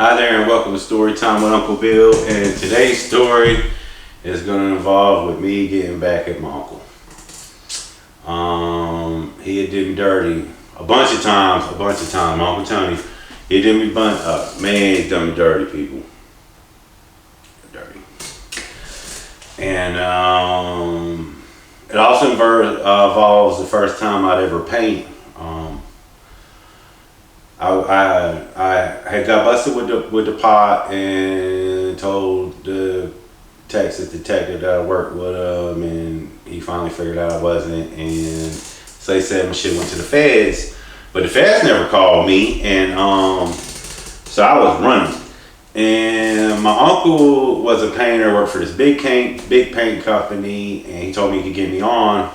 Hi there and welcome to Story Time with Uncle Bill, and today's story is going to involve with me getting back at my uncle. He had did me dirty a bunch of times. My Uncle Tony, he did me man, he's done me dirty, people. Dirty. And it also involves the first time I'd ever paint. I had got busted with the pot and told the Texas detective that I worked with him, and he finally figured out I wasn't, and so they said my shit went to the feds, but the feds never called me, and so I was running. And my uncle was a painter, worked for this big paint company, and he told me he could get me on.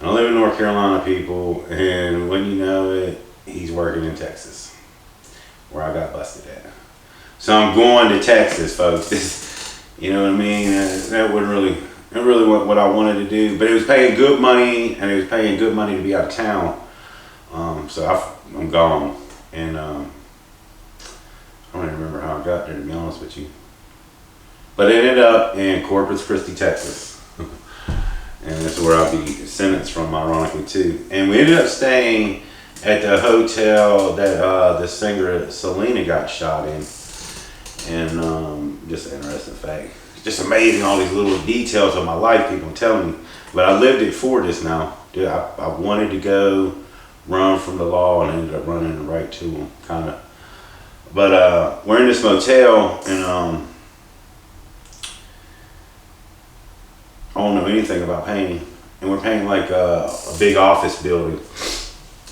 And I live in North Carolina, people, and when you know it, he's working in Texas, where I got busted at. So I'm going to Texas, folks. You know what I mean? That wasn't really what I wanted to do, but it was paying good money, and it was paying good money to be out of town. So I'm gone, and I don't even remember how I got there, to be honest with you. But it ended up in Corpus Christi, Texas. And that's where I'll be sentenced from, ironically, too. And we ended up staying at the hotel that the singer Selena got shot in. And just an interesting fact. It's just amazing, all these little details of my life, people telling me. But I lived it for this now. Dude, I wanted to go run from the law and ended up running right to them, kind of. But we're in this motel, and I don't know anything about painting. And we're painting like a big office building.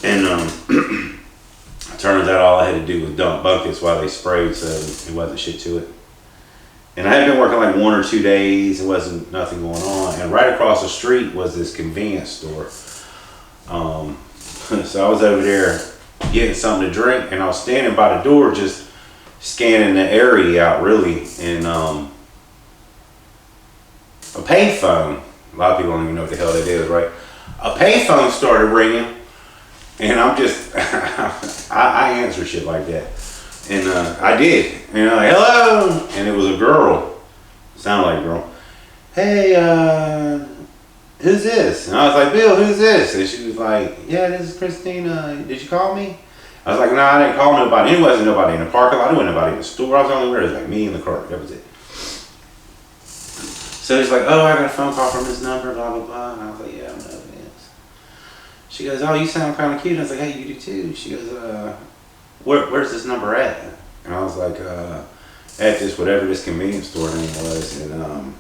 And it turns out all I had to do was dump buckets while they sprayed, so it wasn't shit to it. And I had been working like 1 or 2 days, it wasn't nothing going on. And right across the street was this convenience store. So I was over there getting something to drink, and I was standing by the door just scanning the area out, really. And a payphone, a lot of people don't even know what the hell that is, right? A payphone started ringing. And I'm just, I answer shit like that. And I did. And I'm like, hello. And it was a girl. Sounded like a girl. Hey, who's this? And I was like, Bill, who's this? And she was like, yeah, this is Christina. Did you call me? I was like, no, I didn't call nobody. There wasn't nobody in the parking lot. There wasn't nobody in the store. I was the only one. It was like me in the car. That was it. So he's like, oh, I got a phone call from this number, blah, blah, blah. And I was like, yeah, I know. She goes, oh, you sound kind of cute. And I was like, hey, you do too. She goes, where's this number at? And I was like, at this, whatever this convenience store name was. And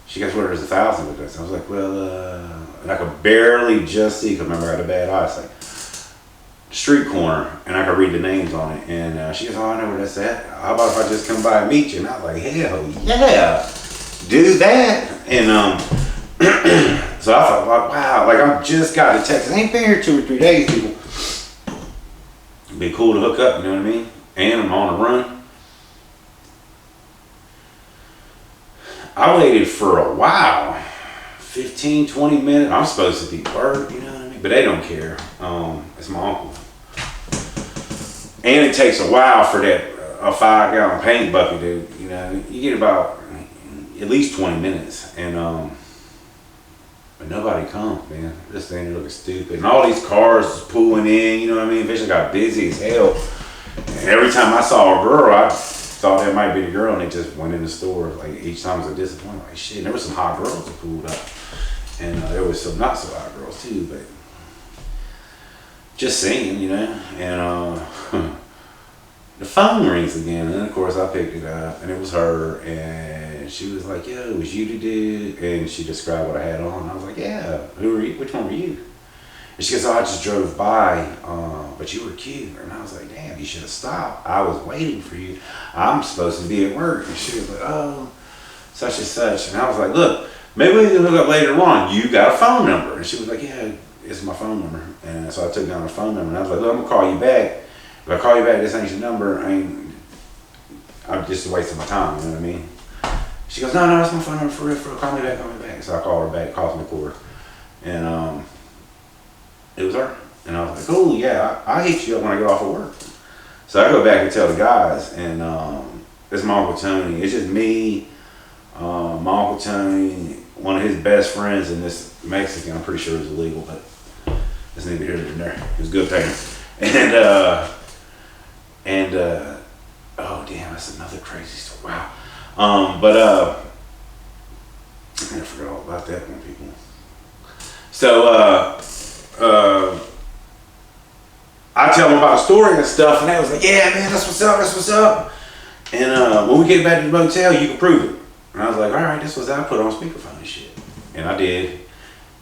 she goes, well, there's 1,000 of us. I was like, well, and I could barely just see, because remember I had a bad eye. It's like, street corner, and I could read the names on it. And she goes, oh, I know where that's at. How about if I just come by and meet you? And I was like, hell yeah, do that. And so I thought, wow, like I just got to Texas. I ain't been here 2 or 3 days, people. It'd be cool to hook up, you know what I mean? And I'm on a run. I waited for a while, 15, 20 minutes. I'm supposed to be at work, you know what I mean? But they don't care. It's my uncle. And it takes a while for that a 5-gallon paint bucket, dude. You know, you get about at least 20 minutes. And but nobody comes, man. This thing looking stupid. And all these cars pulling in, you know what I mean? Vision got busy as hell. And every time I saw a girl, I thought that might be the girl, and they just went in the store. Like each time was a disappointment. Like shit, and there was some hot girls that pulled up. And there was some not so hot girls too, but just saying, you know. And the phone rings again, and of course I picked it up, and it was her, and she was like, yo, it was you to do, and she described what I had on, and I was like, yeah, who are you? Which one were you? And she goes, oh, I just drove by, but you were cute. And I was like, damn, you should have stopped. I was waiting for you. I'm supposed to be at work. And she was like, oh, such and such. And I was like, look, maybe we can hook up later on. You got a phone number? And she was like, yeah, it's my phone number. And so I took down her phone number, and I was like, look, I'm gonna call you back. If I call you back, this ain't your number. I'm just wasting my time, you know what I mean? She goes, no, that's my phone number for real, call me back. So I called her back, calls me cord. And it was her. And I was like, oh yeah, I'll hit you up when I get off of work. So I go back and tell the guys, and it's my Uncle Tony. It's just me, my Uncle Tony, one of his best friends, and this Mexican. I'm pretty sure it was illegal, but it's neither here nor there. He was good paying. And oh damn, that's another crazy story. Wow. I forgot all about that one, people. So I tell them about a story and stuff, and they was like, "Yeah, man, that's what's up. That's what's up." And when we get back to the motel, you can prove it. And I was like, "All right, this was I put on speakerphone and shit." And I did.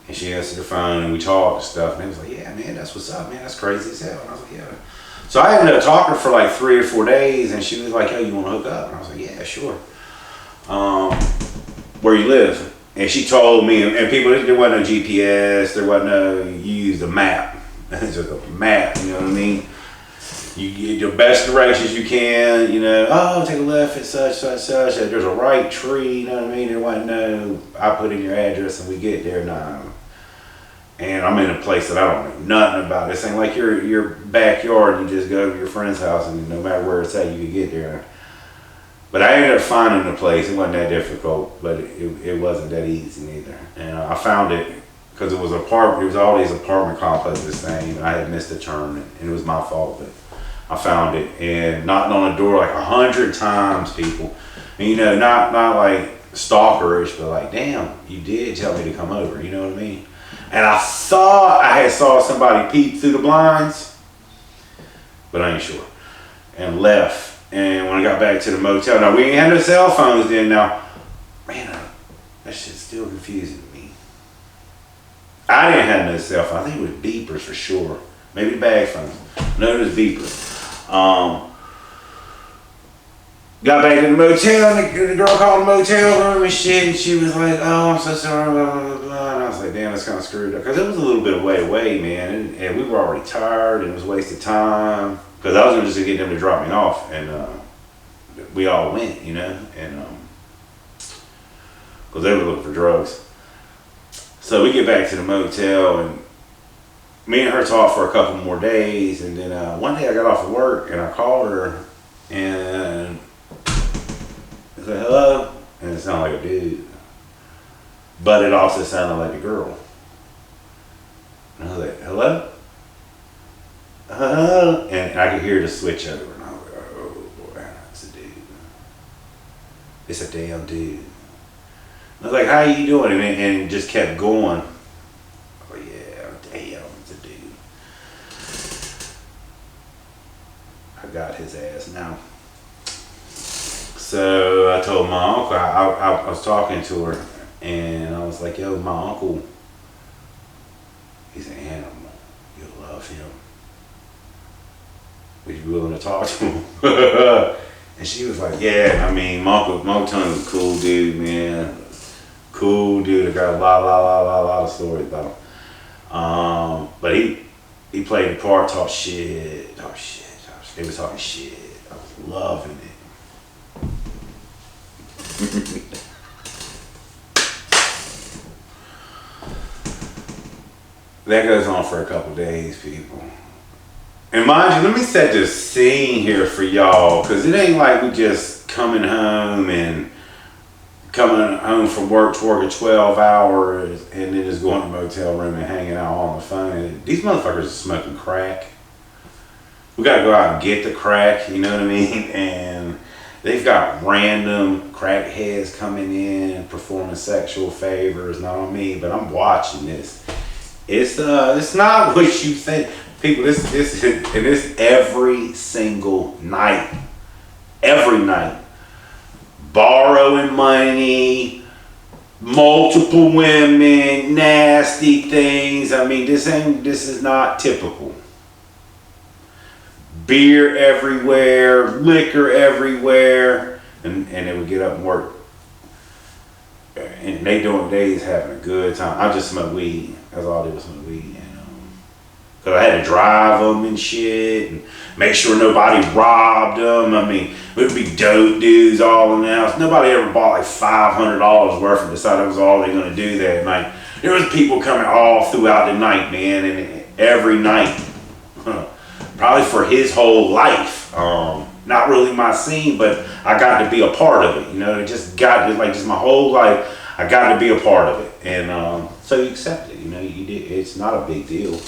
And she answered the phone, and we talked and stuff. And they was like, "Yeah, man, that's what's up, man. That's crazy as hell." And I was like, "Yeah." So I ended up talking for like 3 or 4 days, and she was like, "Yo, you want to hook up?" And I was like, "Yeah, sure." Where you live? And she told me, and people, there wasn't no GPS, there wasn't no, you used a map. It's just a map, you know what I mean? You get your best directions you can, you know, oh, take a left at such. There's a right tree, you know what I mean? There wasn't no, I put in your address and we get there now. And I'm in a place that I don't know nothing about. This ain't like your backyard, you just go to your friend's house and no matter where it's at, you can get there. But I ended up finding the place. It wasn't that difficult, but it wasn't that easy neither. And I found it because it was all these apartment complexes thing, and I had missed a turn, and it was my fault, but I found it and knocked on the door like 100 times, people. And you know, not like stalkerish, but like, damn, you did tell me to come over, you know what I mean? And I thought I had saw somebody peep through the blinds, but I ain't sure. And left. And when I got back to the motel, now we ain't had no cell phones then. Now, man, that shit's still confusing me. I didn't have no cell phone. I think it was beepers for sure. Maybe bag phones. No, it was beepers. Got back to the motel, and the girl called the motel room and shit, and she was like, "Oh, I'm so sorry, blah, blah, blah." And I was like, "Damn, that's kind of screwed up." Because it was a little bit of way away, man. And we were already tired, and it was a waste of time. Because I was going to just get them to drop me off, and we all went, you know, and because they were looking for drugs. So we get back to the motel, and me and her talked for a couple more days, and then one day I got off of work, and I called her, and I said, "Hello," and it sounded like a dude, but it also sounded like a girl. And I was like, "Hello?" And I could hear the switch over, and I was like, "Oh boy, it's a dude. It's a damn dude." I was like, "How you doing?" And it just kept going. Oh yeah, damn, it's a dude. I got his ass now. So I told my uncle, I was talking to her, and I was like, "Yo, my uncle, he's an animal. You'll love him. Would you be willing to talk to him?" And she was like, "Yeah, I mean, my Tony was a cool dude, man. Cool dude. I got a lot of stories about him. But he played the part, talk shit. They was talking shit. I was loving it." That goes on for a couple days, people. And mind you, let me set this scene here for y'all, because it ain't like we just coming home from work to work at 12 hours and then just going to the motel room and hanging out on the phone. These motherfuckers are smoking crack. We gotta go out and get the crack, you know what I mean? And they've got random crackheads coming in, performing sexual favors, not on me, but I'm watching this. It's not what you think. People, this every single night. Every night. Borrowing money, multiple women, nasty things. I mean, this is not typical. Beer everywhere, liquor everywhere, and they would get up and work. And they's having a good time. I just smoke weed. That's all they was smoke weed. Because I had to drive them and shit and make sure nobody robbed them. I mean, it would be dope dudes all in the house. Nobody ever bought like $500 worth and decided that was all they're going to do that night. There was people coming all throughout the night, man, and every night. Probably for his whole life. Not really my scene, but I got to be a part of it. You know, it just my whole life. I got to be a part of it, and so you accept it. You know, you did. It's not a big deal.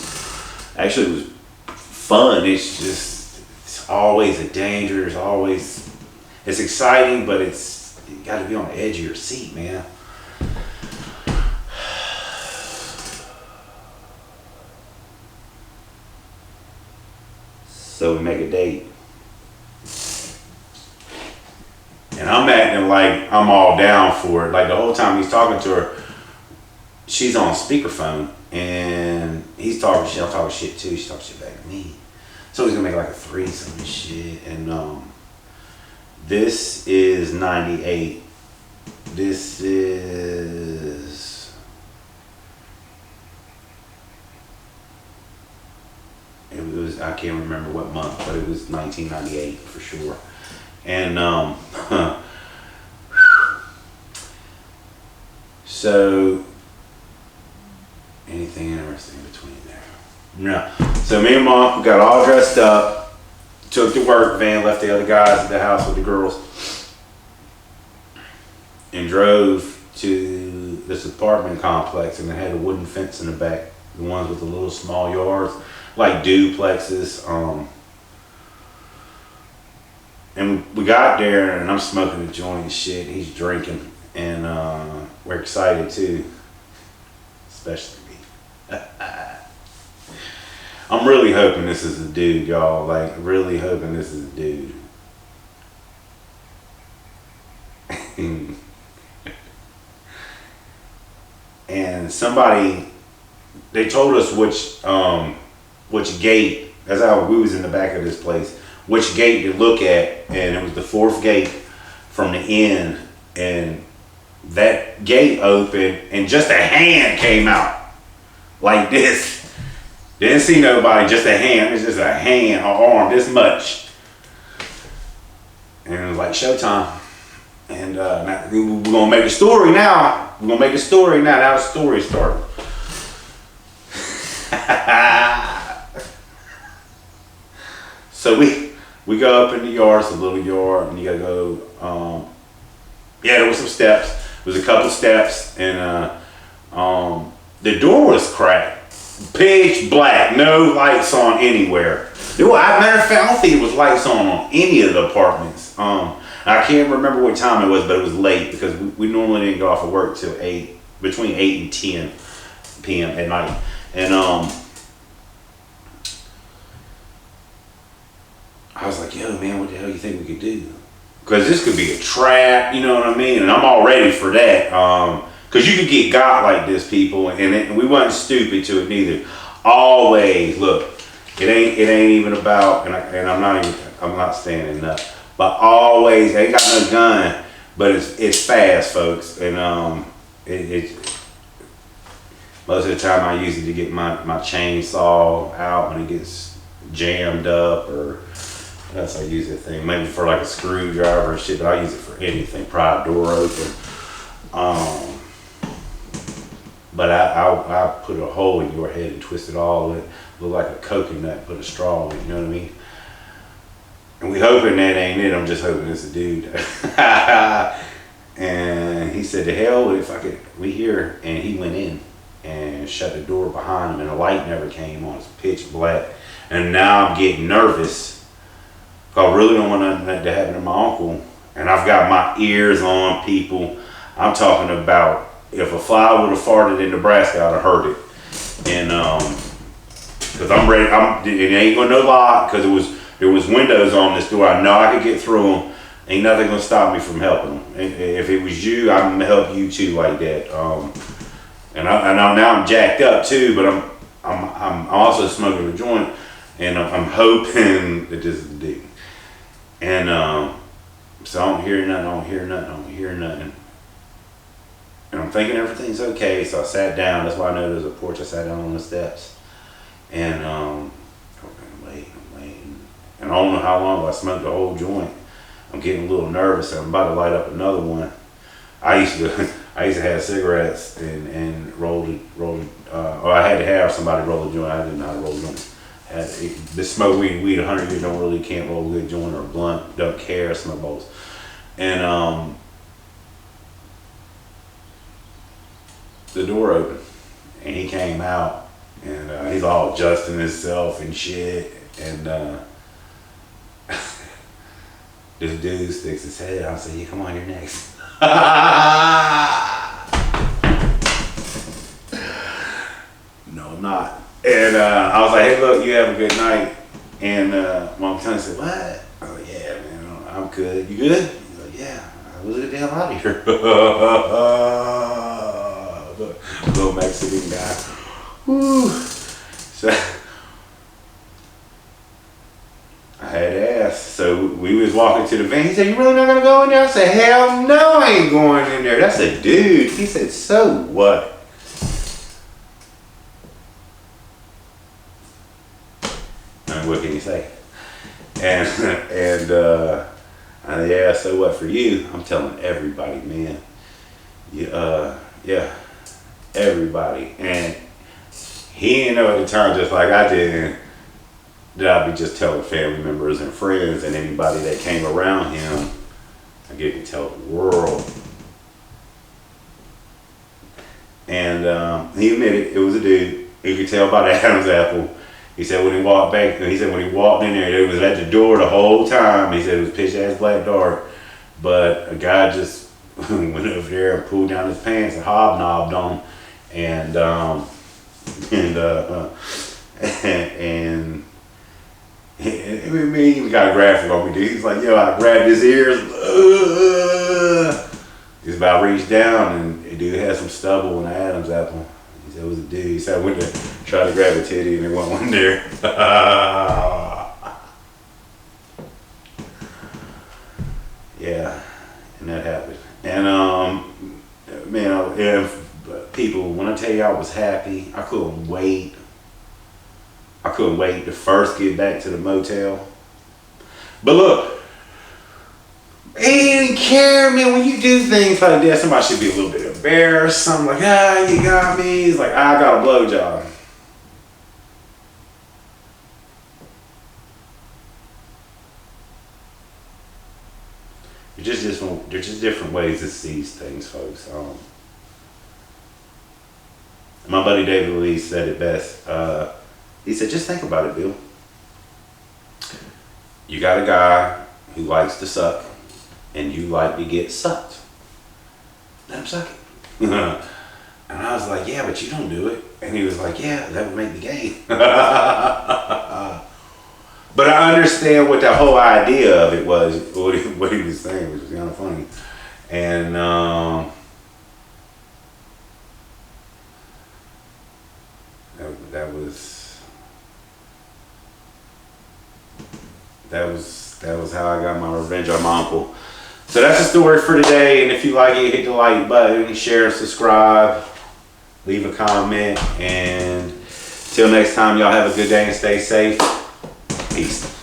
Actually, it was fun. It's always a danger. It's exciting, but you got to be on the edge of your seat, man. So we make a date. And I'm acting like I'm all down for it. Like the whole time he's talking to her, she's on speakerphone and he's talking shit. I'm talking shit too. She's talking shit back to me. So he's gonna make like a threesome and shit. And this is 98. This is I can't remember what month, but it was 1998 for sure. And so anything interesting between there? No. So me and Mom got all dressed up, took the work van, left the other guys at the house with the girls, and drove to this apartment complex, and it had a wooden fence in the back, the ones with the little small yards, like duplexes. And we got there, and I'm smoking a joint and shit. He's drinking, and we're excited too, especially me. I'm really hoping this is a dude, y'all. Like, really hoping this is a dude. And they told us which gate. That's how we was in the back of this place. Which gate to look at, and it was the fourth gate from the end, and that gate opened, and just a hand came out like this. Didn't see nobody, just a hand. It's just a hand, an arm this much, and it was like showtime. And now we're gonna make a story now. We're gonna make a story now. Now the story started. So we go up in the yard. It's a little yard, and you gotta go. There was some steps. There was a couple steps, and the door was cracked, pitch black, no lights on anywhere. Matter of fact, I don't think it was lights on any of the apartments. I can't remember what time it was, but it was late because we normally didn't go off of work till between 8 and 10 p.m. at night, and I was like, yo, man, what the hell you think we could do? Because this could be a trap, you know what I mean? And I'm all ready for that. Because you could get got like this, people, and we wasn't stupid to it neither. Always, look, it ain't even about, and I'm not standing up, but always, ain't got no gun, but it's fast, folks, and most of the time I use it to get my chainsaw out when it gets jammed up, or that's I use that thing. Maybe for like a screwdriver and shit, but I use it for anything. Pry a door open. But I put a hole in your head and twist it all in. Look like a coconut, put a straw in it, you know what I mean? And we hoping that ain't it. I'm just hoping it's a dude. And he said, to hell if I could, we here. And he went in and shut the door behind him, and the light never came on. It's pitch black. And now I'm getting nervous. I really don't want nothing to happen to my uncle. And I've got my ears on, people. I'm talking about if a fly would have farted in Nebraska, I'd have heard it. And because I'm ready, it ain't gonna no lie, because there was windows on this door. I know I could get through them. Ain't nothing gonna stop me from helping them. If it was you, I'm gonna help you too, like that. And I'm jacked up too, but I'm also smoking a joint, and I'm hoping that this is the dude. And so I don't hear nothing. And I'm thinking everything's okay, so I sat down. That's why I know there's a porch. I sat down on the steps, and I'm waiting. And I don't know how long, but I smoked the whole joint. I'm getting a little nervous. I'm about to light up another one. I used to have cigarettes and roll it. Or I had to have somebody roll a joint. I didn't know how to roll a joint. The smoke weed 100 years don't really can't roll a good joint or a blunt, don't care, smoke bowls. And the door opened and he came out and he's all adjusting himself and shit. And this dude sticks his head out and says, yeah, come on, you're next. No, I'm not. And I was like, hey, look, you have a good night. And Mom Tony said, what? I was like, yeah, man, I'm good. You good? He's like, yeah, I was get the hell out of here. Little Mexican guy. Woo. So I had to ask. So we was walking to the van. He said, you really not going to go in there? I said, hell no, I ain't going in there. That's a dude. He said, so what? What can you say? And yeah, so what for you? I'm telling everybody, man. Yeah, everybody. And he didn't know at the time, just like I did, that I'd be just telling family members and friends and anybody that came around him. I get to tell the world. And he admitted it was a dude. You could tell by the Adam's apple. He said when he walked back, he said when he walked in there, it was at the door the whole time. He said it was pitch ass black dark, but a guy just went over there and pulled down his pants and hobnobbed on him, and he even got a graphic on me, dude. He's like, yo, I grabbed his ears. He's about to reach down, and the dude had some stubble in the Adam's apple. He said it was a dude. He said I went to try to grab a titty and there wasn't one there. Yeah, and that happened. And man, people, when I tell you I was happy, I couldn't wait. I couldn't wait to first get back to the motel. But look, he didn't care, man. When you do things like that, somebody should be a little bit embarrassed. Something like, you got me. He's like, I got a blowjob. There's just different ways to see things, folks. My buddy David Lee said it best. He said, just think about it, Bill. You got a guy who likes to suck, and you like to get sucked. Let him suck it. And I was like, yeah, but you don't do it. And he was like, yeah, that would make me gay. But I understand what the whole idea of it was, what he was saying, which was kind of funny. And that was how I got my revenge on my uncle. So that's the story for today. And if you like it, hit the like button, share, subscribe, leave a comment. And till next time, y'all have a good day and stay safe. Peace.